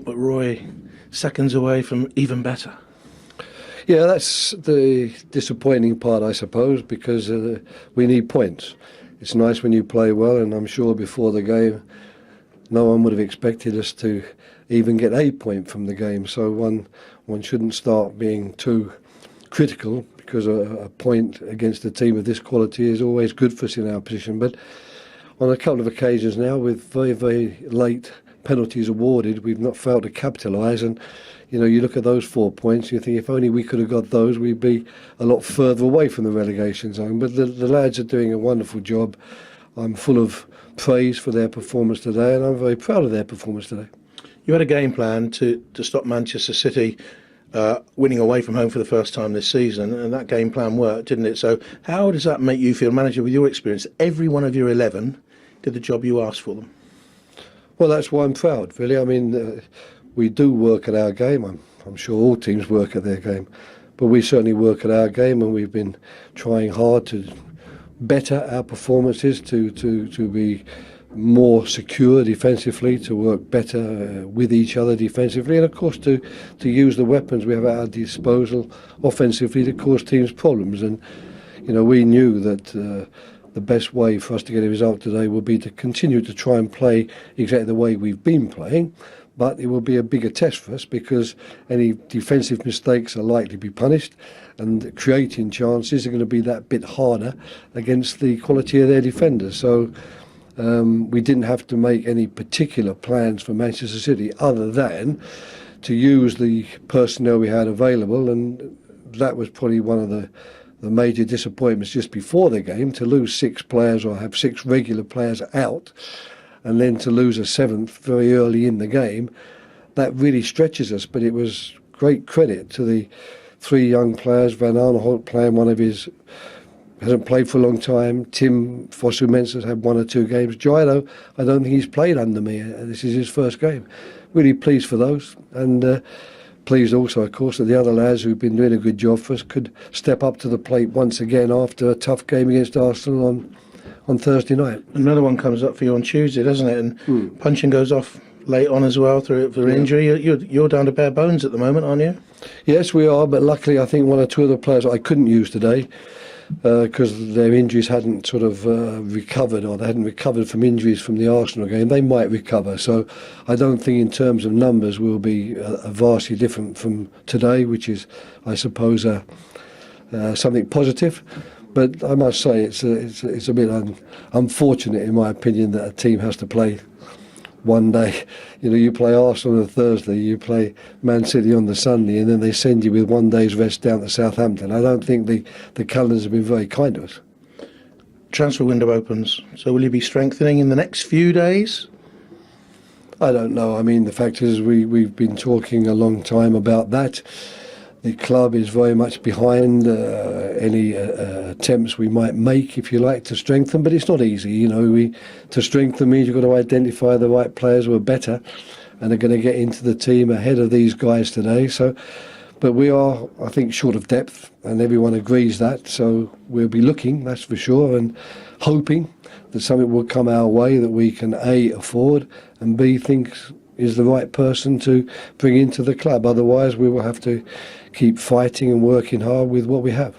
but Roy, seconds away from even better. Yeah, that's the disappointing part, I suppose, because we need points. It's nice when you play well, and I'm sure before the game no one would have expected us to even get a point from the game. So one shouldn't start being too critical, because a point against a team of this quality is always good for us in our position. But on a couple of occasions now, with very, very late penalties awarded, we've not failed to capitalise. And you look at those 4 points, you think if only we could have got those, we'd be a lot further away from the relegation zone. But the lads are doing a wonderful job. I'm full of praise for their performance today, and I'm very proud of their performance today. You had a game plan to stop Manchester City winning away from home for the first time this season, and that game plan worked, didn't it? So how does that make you feel, manager, with your experience? Every one of your 11 did the job you asked for them. Well, that's why I'm proud, really. I mean, we do work at our game. I'm sure all teams work at their game, but we certainly work at our game, and we've been trying hard to better our performances, to be more secure defensively, to work better with each other defensively, and of course to use the weapons we have at our disposal offensively to cause teams problems. And we knew that the best way for us to get a result today would be to continue to try and play exactly the way we've been playing, but it will be a bigger test for us because any defensive mistakes are likely to be punished, and creating chances are going to be that bit harder against the quality of their defenders. So we didn't have to make any particular plans for Manchester City other than to use the personnel we had available, and that was probably one of the major disappointments just before the game, to lose 6 players or have 6 regular players out, and then to lose a 7th very early in the game. That really stretches us, but it was great credit to the 3 young players. Van Aanholt playing hasn't played for a long time. Tim Fosu-Mensah has had 1 or 2 games. Gilo, I don't think he's played under me. This is his first game. Really pleased for those, and pleased also, of course, that the other lads who've been doing a good job for us could step up to the plate once again after a tough game against Arsenal on Thursday night. Another one comes up for you on Tuesday, doesn't it? And punching goes off late on as well for injury. You're down to bare bones at the moment, aren't you? Yes, we are, but luckily I think 1 or 2 of the players I couldn't use today because their injuries hadn't sort of recovered, or they hadn't recovered from injuries from the Arsenal game. They might recover, so I don't think in terms of numbers we'll be vastly different from today, which is, I suppose, something positive. But I must say it's a bit unfortunate, in my opinion, that a team has to play one day. You play Arsenal on a Thursday, you play Man City on the Sunday, and then they send you with 1 day's rest down to Southampton. I don't think the calendars have been very kind to us. Transfer window opens, so will you be strengthening in the next few days? I don't know. I mean, the fact is we've been talking a long time about that. The club is very much behind any attempts we might make, if you like, to strengthen, but it's not easy. To strengthen means you've got to identify the right players who are better and are going to get into the team ahead of these guys today. But we are, I think, short of depth, and everyone agrees that. So we'll be looking, that's for sure, and hoping that something will come our way that we can A, afford, and B, think is the right person to bring into the club. Otherwise, we will have to keep fighting and working hard with what we have.